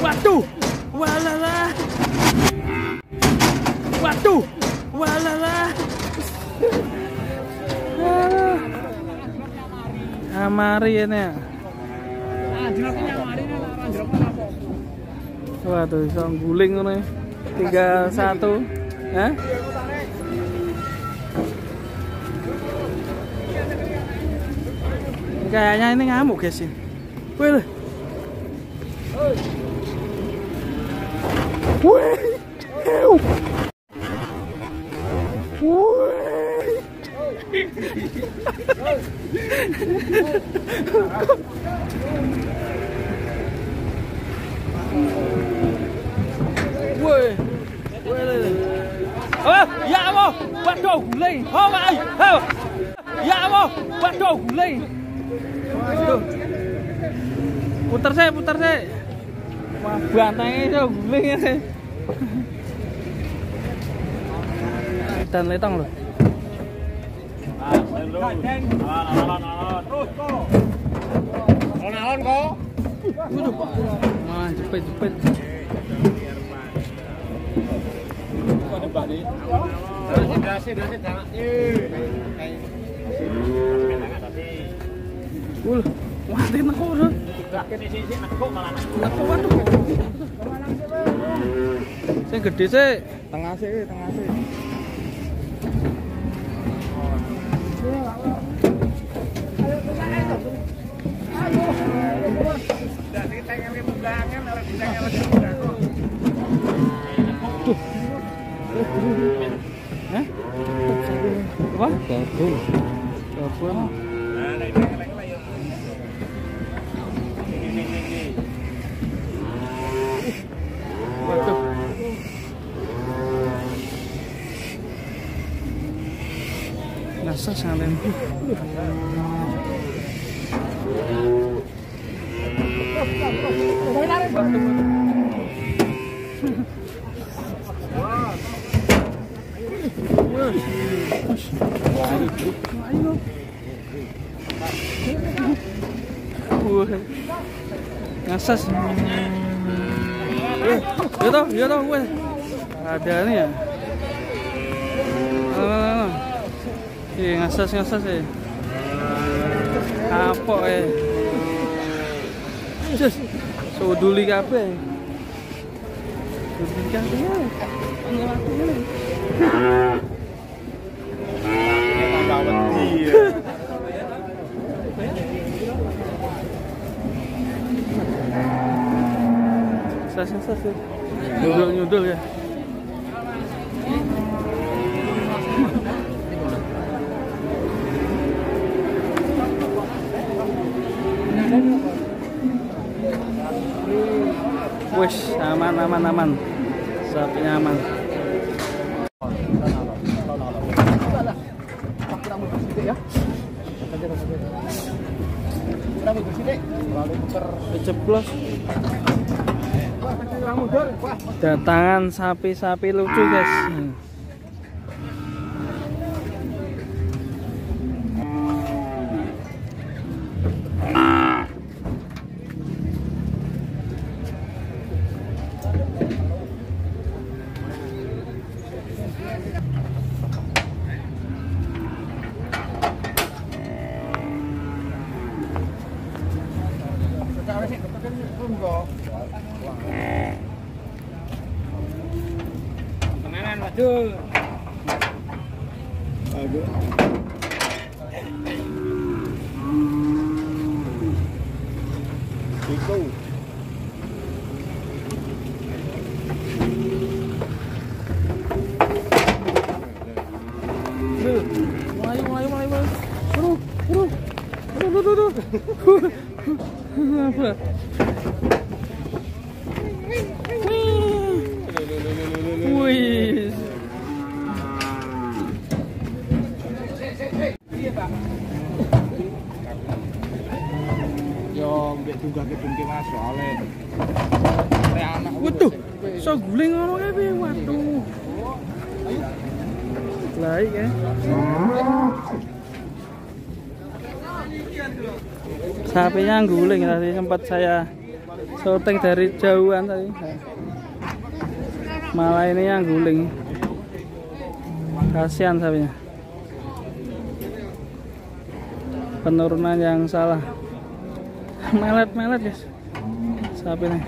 Waduh, walalah. Waduh, walalah. Amari ini. Waduh, iso guling ngono. 3-1. Hah? Kayaknya ini ngamuk guys ini. Wih. Wih. Wih. Oh, ya Allah. Waduh, guling. Oh, Pak. Oh. Ya Allah. Waduh, guling. Waduh. Putar saya. Wah, bantengnya itu guling ya. Dan letang loh. Terus kok. Alon-alon kok. Waduh. Wah, cepet. Mati nak kok. Waduh. Sing gede sih. Tengah sih. Hah? Apa? Gabung. Waduh. Nasa sampean. Ngasas. Ya toh, weh. Ada nih ya. Ngasas ya. Kapok ya. Jus, soduli kabeh. Soduli kabeh. Tambah wedi ya. Sas. Nyudul ya. Wes, aman. Sapinya aman. Ceplos. Datangan sapi-sapi lucu guys. Tenanan waduh. Itu. Buru. Apa? Wih. Yo, mbek tunggake bengke Mas soalé. Anak. Waduh, so guling ngono kae piye? Waduh. Lah iki. Sapinya guling tadi sempat saya Syuting dari jauhan tadi. Malah ini yang guling. Kasihan sapinya. Penurunan yang salah. Melet-melet guys. Sapinya.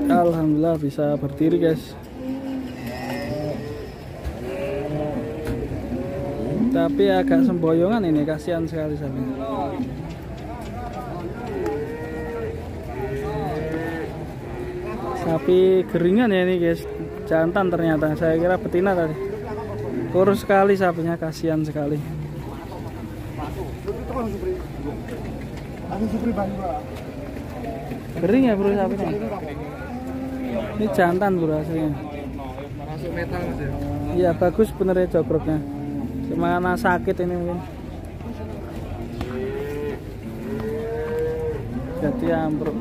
Alhamdulillah bisa berdiri guys. Tapi agak semboyongan ini, kasihan sekali sapinya. Sapi geringan ya ini guys, jantan ternyata. Saya kira betina tadi. Kurus sekali sapinya, kasihan sekali. Kering ya bro sapinya. Ini jantan bro aslinya. Iya bagus bener ya jogroknya. Cuma karena sakit ini mungkin. Jadi ambruk.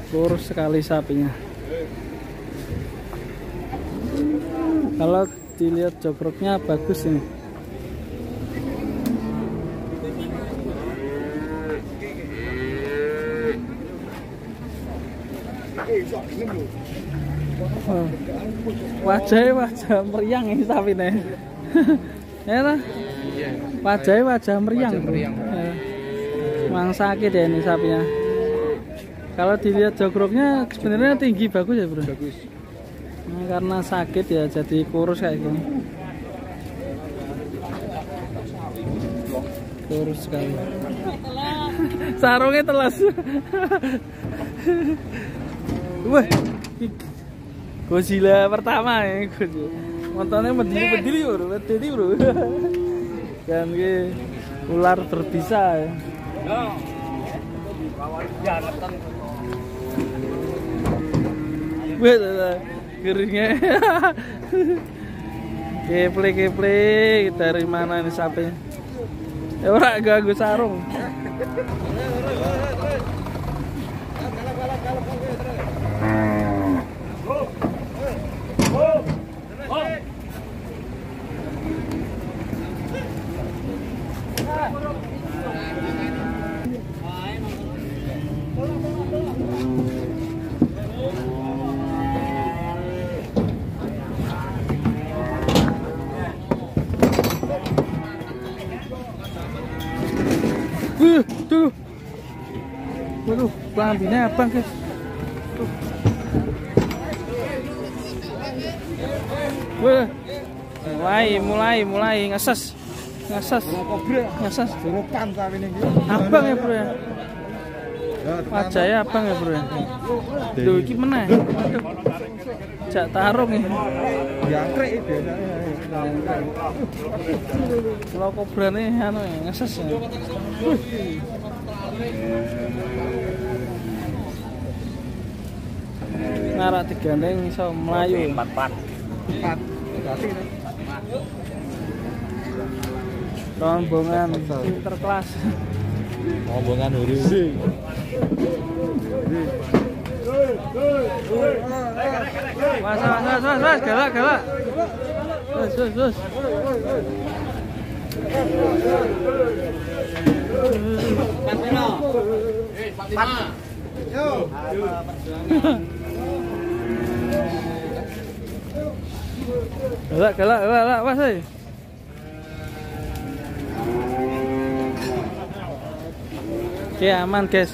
Kurus sekali sapinya. Kalau dilihat jogroknya bagus ini. Oh. Wajah meriang ini sapinya. Ya lah. Wajah meriang. Ya. Memang sakit ya ini sapinya. Kalau dilihat jogroknya sebenarnya tinggi bagus ya bro. Bagus. Nah, karena sakit ya jadi kurus kayak gini. Kurus sekali. Sarungnya telas. Wah, Godzilla pertama ya. Montonnya berdiri bro. Dan ke ular berbisa ya. Wah, geringnya. Keple dari mana ini sapi? Ya ora ganggu sarung. Tuh. Waduh, kambingnya abang guys. Tuh. Wah. Mulai ngeses. Abang ya bro ya. Wajahnya abang ya bro ya. Duh, iki meneh. Aduh. Jak tarung ya. Jangkrik biasanya. Kalau kobrane anu ya ngeses ya. Ngarak digandeng iso mlayu 4. Rombongan interkelas. Rombongan huri-huri. Mas, galak. Terus. Galak, Mas. Oke, aman, guys.